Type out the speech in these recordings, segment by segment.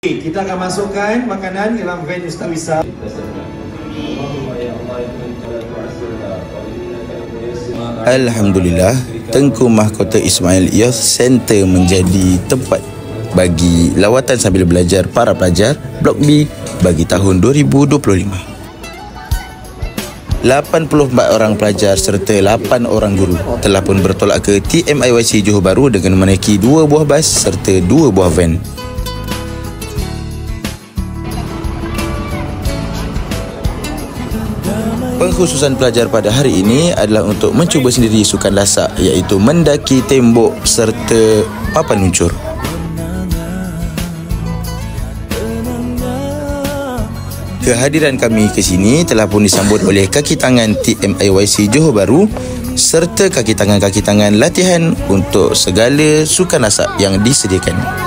Kita akan masukkan makanan dalam van Ustaz Wisal. Alhamdulillah, Tengku Mahkota Ismail Youth Center menjadi tempat bagi lawatan sambil belajar para pelajar Blok B bagi tahun 2025. 84 orang pelajar serta 8 orang guru telah pun bertolak ke TMIYC Johor Bahru dengan menaiki 2 buah bas serta 2 buah van. Pengkhususan pelajar pada hari ini adalah untuk mencuba sendiri sukan lasak, iaitu mendaki tembok serta papan luncur. Kehadiran kami ke sini telah pun disambut oleh kaki tangan TMIYC Johor Bahru serta kaki tangan latihan untuk segala sukan lasak yang disediakan.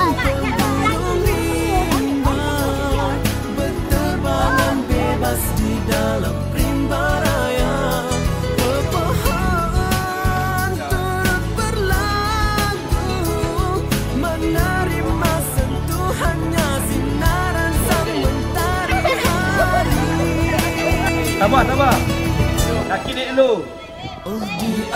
Sabar. Kaki naik dulu. Okey,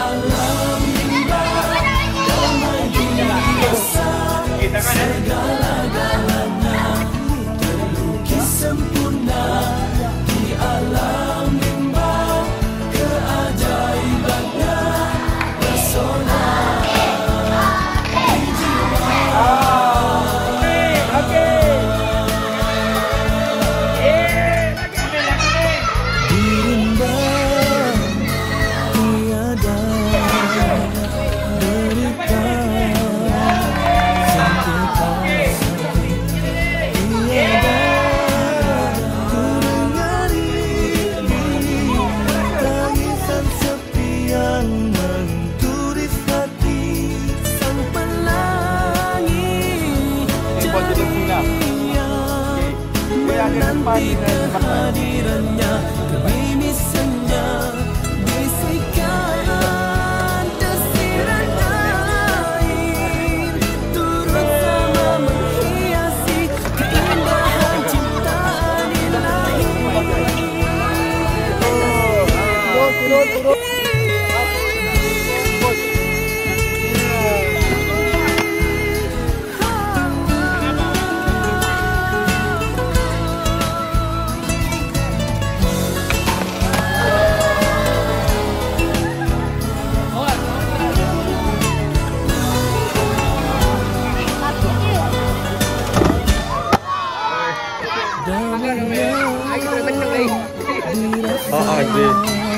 tangan kehadirannya kebimi senja bisikan desiran air turut sama menghiasi keindahan ciptaan ilahi. Turun.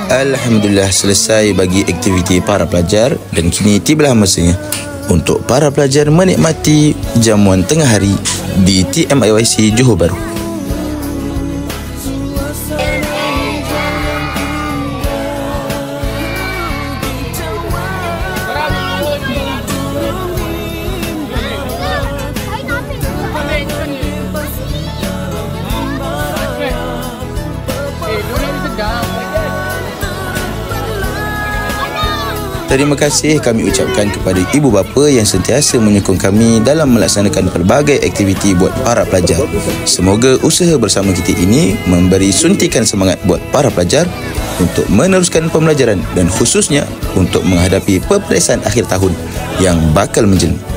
Alhamdulillah, selesai bagi aktiviti para pelajar dan kini tibalah masanya untuk para pelajar menikmati jamuan tengah hari di TMIYC Johor Bahru. Terima kasih kami ucapkan kepada ibu bapa yang sentiasa menyokong kami dalam melaksanakan pelbagai aktiviti buat para pelajar. Semoga usaha bersama kita ini memberi suntikan semangat buat para pelajar untuk meneruskan pembelajaran dan khususnya untuk menghadapi peperiksaan akhir tahun yang bakal menjelma.